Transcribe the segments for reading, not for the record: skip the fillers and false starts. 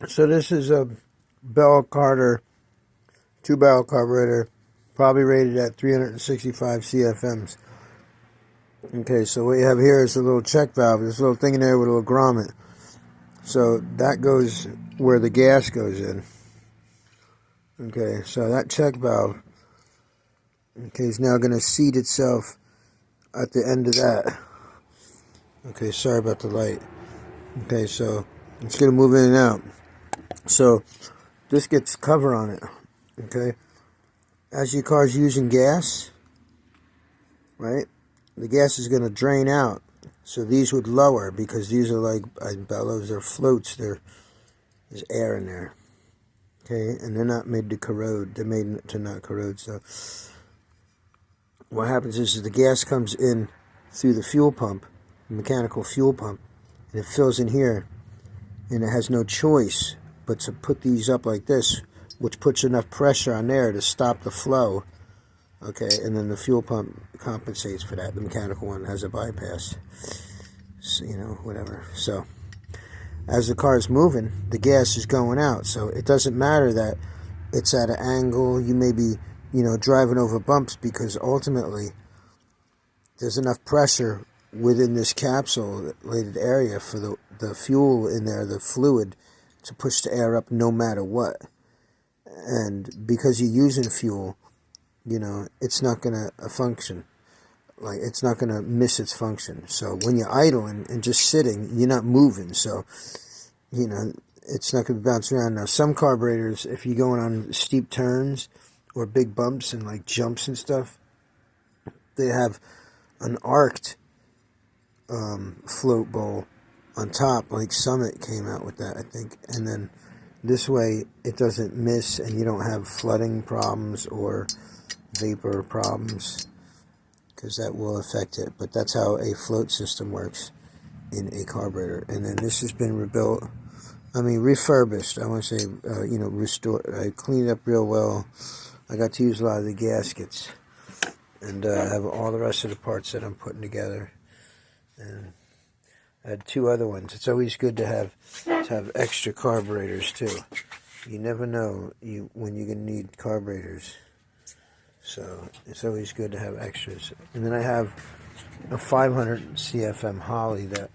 So this is a Bell Carter 2-barrel carburetor, probably rated at 365 CFMs. Okay, so what you have here is a little check valve. There's a little thing in there with a little grommet. So that goes where the gas goes in. Okay, so that check valve, okay, is now going to seat itself at the end of that. Okay, sorry about the light. Okay, so it's going to move in and out. So this gets cover on it. Okay, as your car's using gas, right, the gas is going to drain out. So these would lower because these are like bellows, they're floats, there's air in there. Okay, and they're not made to corrode, they're made to not corrode. So what happens is the gas comes in through the fuel pump, the mechanical fuel pump, and it fills in here, and it has no choice but to put these up like this, which puts enough pressure on there to stop the flow. Okay, and then the fuel pump compensates for that. The mechanical one has a bypass, so, whatever. So as the car is moving, the gas is going out. So it doesn't matter that it's at an angle. You may be, driving over bumps, because ultimately there's enough pressure within this capsulated area for the fuel in there, the fluid, to push the air up no matter what. And because you're using fuel, it's not going to function. Like, it's not going to miss its function. So when you're idling and just sitting, you're not moving. So, it's not going to bounce around. Now, some carburetors, if you're going on steep turns or big bumps and like jumps and stuff, they have an arced float bowl on top. Like Summit came out with that, I think. And then this way it doesn't miss, and you don't have flooding problems or vapor problems, because that will affect it. But that's how a float system works in a carburetor. And then this has been refurbished. I want to say, restored. I cleaned it up real well. I got to use a lot of the gaskets, and I have all the rest of the parts that I'm putting together. And I had 2 other ones. It's always good to have extra carburetors too. You never know when you're going to need carburetors. So it's always good to have extras. And then I have a 500 CFM Holly that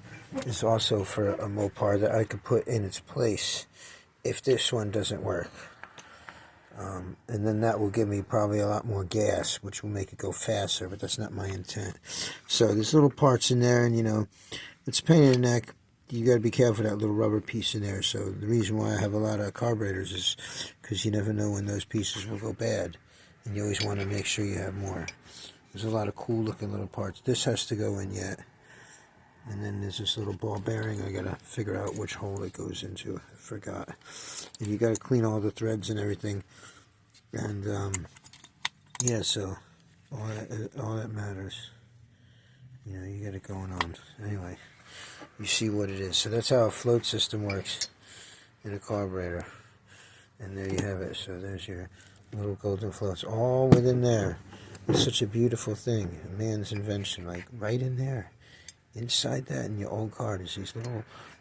is also for a Mopar that I could put in its place if this one doesn't work. And then that will give me probably a lot more gas, which will make it go faster, but that's not my intent. So there's little parts in there, and it's a pain in the neck. You got to be careful of that little rubber piece in there. So the reason why I have a lot of carburetors is because you never know when those pieces will go bad, and you always want to make sure you have more. There's a lot of cool looking little parts. This has to go in yet. And then there's this little ball bearing. I got to figure out which hole it goes into. I forgot. And you got to clean all the threads and everything. And yeah, so all that matters. You got it going on. Anyway, you see what it is. So that's how a float system works in a carburetor. And there you have it. So there's your little golden floats, all within there. It's such a beautiful thing, a man's invention. Like right in there, inside that in your old car, there's these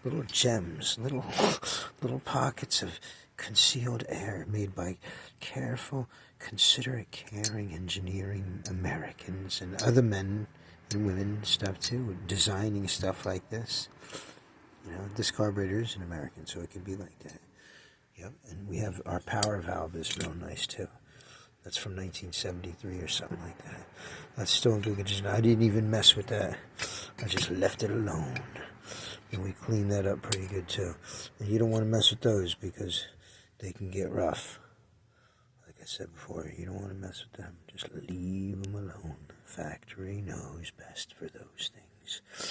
little gems, little pockets of concealed air made by careful, considerate, caring, engineering Americans and other men and women stuff too, designing stuff like this. This carburetor is an American, so it can be like that. Yep, and we have our power valve is real nice too. That's from 1973 or something like that. That's still in good condition. I didn't even mess with that. I just left it alone. And we cleaned that up pretty good too. And you don't want to mess with those because they can get rough. Like I said before, you don't want to mess with them. Just leave them alone. Factory knows best for those things.